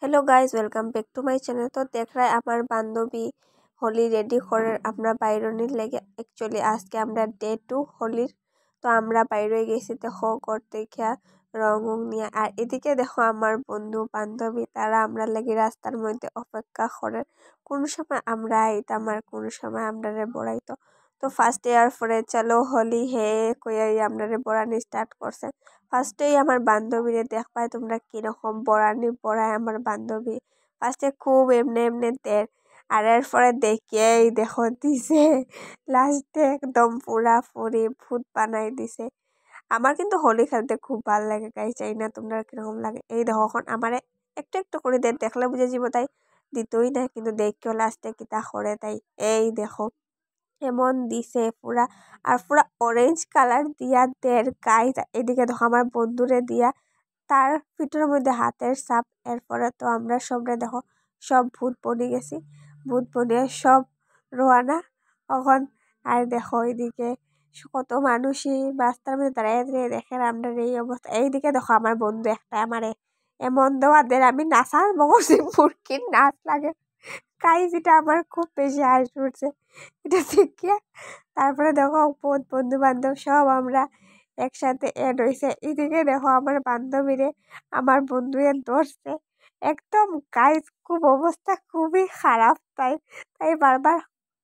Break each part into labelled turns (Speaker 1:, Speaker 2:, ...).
Speaker 1: Hello guys, welcome back to my channel. तो देख रहा है আমার বান্ধবী হোলি রেডি করে আমরা বাইরনির লেগে অ্যাকচুয়ালি আজকে আমরা ডে 2 হোলির। তো আমরা বাইরে গেছি দেখো করতে খেয়া রং নিয়ে। আর এদিকে দেখো আমার বন্ধু বান্ধবী তারা আমরা লাগি রাস্তার মধ্যে অপেক্ষা করে কোন সময় আমরা আইতাম আর কোন সময় আমরারে বড়াইতো। তো ফার্স্ট ইয়ার পরে চলো হোলি হে কইয়াই আমরারে বড়ানি স্টার্ট করছে। ফার্স্টেই আমার বান্ধবীরে দেখবাই তোমরা কিরকম বড়ানি বড়ায় আমার বান্ধবী। ফার্স্টে খুব এমনি এমনি দেয় আর এরপরে দেখিয়েই দেখো দিছে লাস্টে একদম পুরাপুরি ভূত বানাই দিছে। আমার কিন্তু হোলি খেলতে খুব ভালো লাগে গাইস, চাই না তোমরা কিরকম লাগে। এই দেখো এখন আমারে একটু একটু করে দেখলে বুঝে যাব তাই দিতই না, কিন্তু দেখিও লাস্টে কিতা করে তাই এই দেখো এমন দিছে পুরা। আর পুরা অরেঞ্জ কালার দিয়া দের গাইস। এদিকে দেখো আমার বন্ধুরে দিয়া তার পিঠের মধ্যে হাতের ছাপ। এরপরে তো আমরা সবরে দেখো সব ভূত বনে গেছি, ভূত বনে সব রোয়ানা এখন। আর দেখো এইদিকে কত মানুষই রাস্তার মধ্যে দাঁড়িয়ে দাঁড়িয়ে দেখে আমরা এই অবস্থা। এইদিকে দেখো আমার বন্ধু একটা আমারে এমন দেওয়াদের আমি নাচার বসি মুরগির নাচ লাগে গাইস, এটা আমার খুব বেশি হাসি উঠছে এটা দেখিয়া। তারপরে দেখো বহুত বন্ধু বান্ধব সব আমরা একসাথে এড হয়েছে। এদিকে দেখো আমার বান্ধবীরে আমার বন্ধুয়ে ধরছে একদম গাইস, খুব অবস্থা খুবই খারাপ। তাই তাই বারবার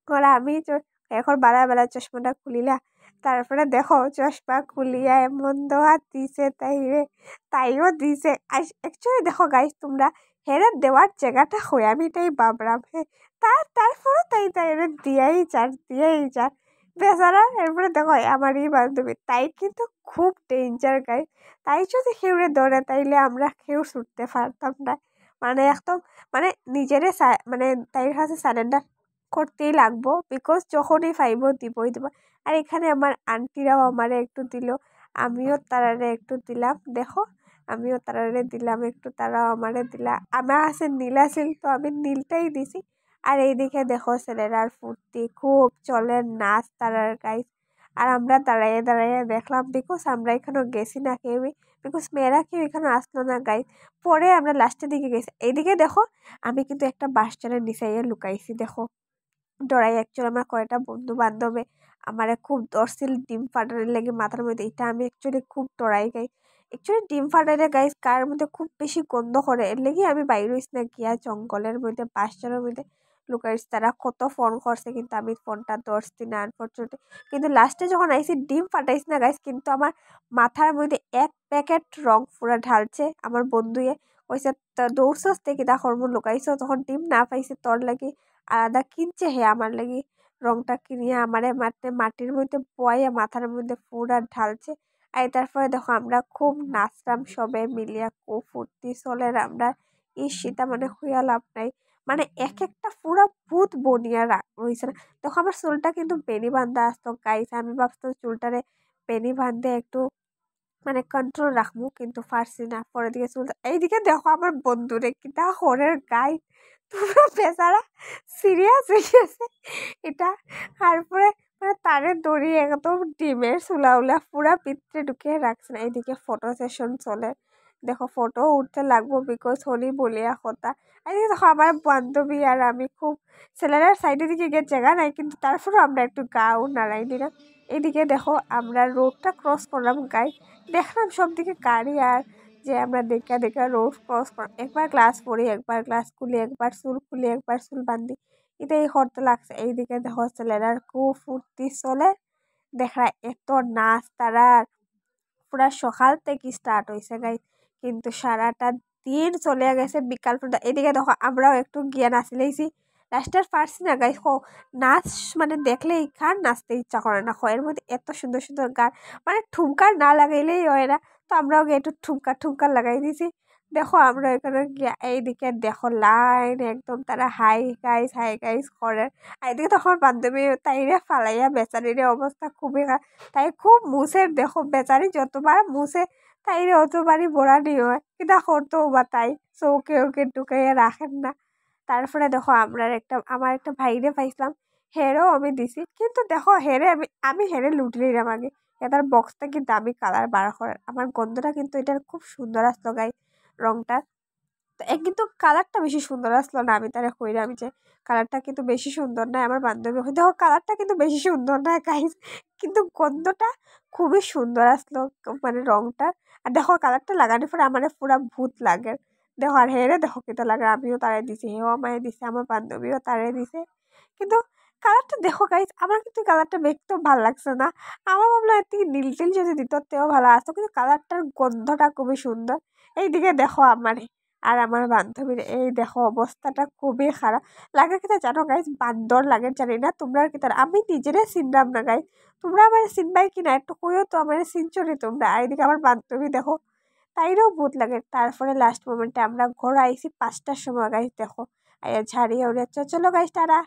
Speaker 1: করে আমি এখন বেলা চশমাটা খুলিলা। তারপরে দেখো চশমা খুলিয়া এমন দেওয়া দিছে তাইরে, তাইও দিছে। অ্যাকচুয়ালি দেখো গাইস তোমরা হেরে দেওয়ার জায়গাটা হয়ে আমি তাই ভাবলাম তারপরে তাই দিয়েই যার বেচারা। এরপরে দেখো আমার এই বান্ধবী তাই কিন্তু খুব ডেঞ্জার গাই। তাই যদি কেউরে ধরে তাইলে আমরা কেউ ছুটতে পারতাম না। মানে একদম মানে নিজেরে মানে তাইর কাছে সারেন্ডার করতেই লাগবো, বিকজ যখনই পাইব দিবই দিব। আর এখানে আমার আন্টিরাও আমারে একটু দিল, আমিও তারারে একটু দিলাম। দেখো আমিও তারারে দিলাম একটু, তারাও আমারে দিলা। আমার কাছে নীল আছিল তো আমি নীলটাই দিছি। আর এইদিকে দেখো ছেলেরার ফুর্তি খুব চলে নাচ তারার গাইস। আর আমরা দাঁড়াইয়ে দাঁড়াইয়ে দেখলাম, বিকজ আমরা এখানে গেছি না কেউই, বিকজ মেয়েরা কেউ এখানে আসলো না গাইস। পরে আমরা লাস্টের দিকে গেছি। এইদিকে দেখো আমি কিন্তু একটা বাস স্ট্যান্ডের নিচে লুকাইছি দেখো ডরাই। অ্যাকচুয়ালি আমার কয়টা বন্ধু বান্ধবে আমার খুব দর্শিল ডিম ফাটারের লেগে মাথার মধ্যে, এটা আমি অ্যাকচুয়ালি খুব ডরাই গাই। অ্যাকচুয়ালি ডিম ফাটারে গাইস কার মধ্যে খুব বেশি গন্ধ করে, এর লেগে আমি বাইরে হইছি না গিয়া জঙ্গলের মধ্যে বাসটার মধ্যে লুকাইছি। তারা কত ফোন করছে কিন্তু আমি ফোনটা ধরছি না আনফর্চুনেটলি। কিন্তু লাস্টে যখন আইসি ডিম ফাটাইছি না গাইস, কিন্তু আমার মাথার মধ্যে এক প্যাকেট রং পুরা ঢালছে আমার বন্ধুয়ে। কইছে দৌড়ছস থেকে তা হরমোন লুকাইছো, তখন ডিম না পাইছে তোর লাগি আলাদা কিনছে হে আমার লাগি রংটা কিনিয়ে আমারে মাটির মধ্যে বয়ে মাথার মধ্যে পুরা ঢালছে। আর তারপরে দেখো আমরা খুব নাচলাম সবে মিলিয়া, খুব ফুর্তি চলে আমরা। এই শীতা মানে হইয়া লাভ নাই, মানে এক একটা পুরা ভূত বনিয়া রয়েছে না। দেখো আমার চুলটা কিন্তু বেনি বান্ধা আসতো গাইছে, আমি ভাবতো চুলটারে বেনি বান্ধে একটু মানে কন্ট্রোল রাখবো, কিন্তু পারছি না। পরের দিকে চুল এইদিকে দেখো আমার বন্ধুরে কিটা হরের গাই পুরো বেচারা সিরিয়াস হয়ে গেছে এটা। তারপরে মানে তারে দড়ি একদম ডিমের চুলাউলা পুরা পিত্রে ঢুকিয়ে রাখছে না। এইদিকে ফটো সেশন চলে, দেখো ফটো উঠতে লাগবো বিকজ হোলি বলিয়া কথা। এইদিকে দেখো আমার বান্ধবী আর আমি খুব ছেলেরার সাইডের দিকে গিয়ে জায়গা নাই, কিন্তু তারপরেও আমরা একটু গাও নাড়াই দিলাম। এদিকে দেখো আমরা রোডটা ক্রস করলাম গাই, দেখলাম সব দিকে গাড়ি। আর যে আমরা দেখা দেখা রোড ক্রস কর, একবার গ্লাস পরি একবার গ্লাস খুলি একবার চুল খুলি একবার চুল বান্ধি, এটাই করতে লাগছে। এইদিকে দেখো ছেলেরার খুব ফুর্তি চলে, দেখা এত নাচ তারা পুরা সকাল থেকে স্টার্ট হয়েছে গাই, কিন্তু সারাটা দিন চলে গেছে বিকাল পর্যন্ত। এদিকে দেখো আমরাও একটু গিয়ে নাচি লাইছি, লাস্টের পারছি না গাই। নাচ মানে দেখলে গান নাচতে ইচ্ছা করে না, এর মধ্যে এত সুন্দর সুন্দর গান, মানে ঠুমকার না লাগাইলেই হয় না। তো আমরাও গিয়ে একটু ঠুমকা লাগাই দিয়েছি। দেখো আমরা এখানে এইদিকে দেখো লাইন একদম তারা হাই গাইস করে। আর এদিকে তখন বান্ধবী তাইরে ফালাইয়া বেচারির অবস্থা খুবই খারাপ। তাই খুব মুছের দেখো বেচারি যতবার মুছে তাইরে অতবারই বোড়ানি হয়, কিন্তু করতো বা তাই চৌকে ওকে ঢুকাইয়া রাখেন না। তারপরে দেখো আমার একটা ভাইরে পাইছিলাম, হেরেও আমি দিছি, কিন্তু দেখো হেরে আমি হেরে লুটলিলাম আগে। এটার বক্সটা কিন্তু আমি কালার বার করার আমার গন্ধটা কিন্তু এটার খুব সুন্দর আসতো গাই রংটা। তো কিন্তু কালারটা বেশি সুন্দর আসলো না। আমি তারে কইরাম যে কালারটা কিন্তু বেশি সুন্দর না। আমার বান্ধবী কই দেখো কালারটা কিন্তু বেশি সুন্দর না গাইস, কিন্তু গন্ধটা খুবই সুন্দর আসলো, মানে রংটা। আর দেখো কালারটা লাগানোর পরে আমার পুরা ভূত লাগে। দেখো আর হেরে দেখো কিতা লাগে, আমিও তারে দিছি, হেও আমায় দিছে, আমার বান্ধবীও তারে দিছে। কিন্তু কালারটা দেখো গাইস, আমার কিন্তু কালারটা দেখতেও ভালো লাগছে না। আমার ভাবলাম এর থেকে নীল টিল যদি দিত তেও ভালো আসতো, কিন্তু কালারটার গন্ধটা খুবই সুন্দর। এইদিকে দেখো আমার আর আমার বান্ধবীর এই দেখো অবস্থাটা খুবই খারাপ লাগে। কিনা জানো গাইস, বান্দর লাগে জানি না তোমরা কিতা, আমি নিজেরে চিনলাম না গাইস। তোমরা আমার চিনবাই কিনা একটু কইও তো, আমার চিনছো নি তোমরা? আর এদিকে আমার বান্ধবী দেখো, তাইরও ভূত লাগে। তারপরে লাস্ট মোমেন্টে আমরা ঘর আইছি 5টার সময় গাইস, দেখো আয়া ঝাড়িয়ে উড়ে চলো গাইস, তারা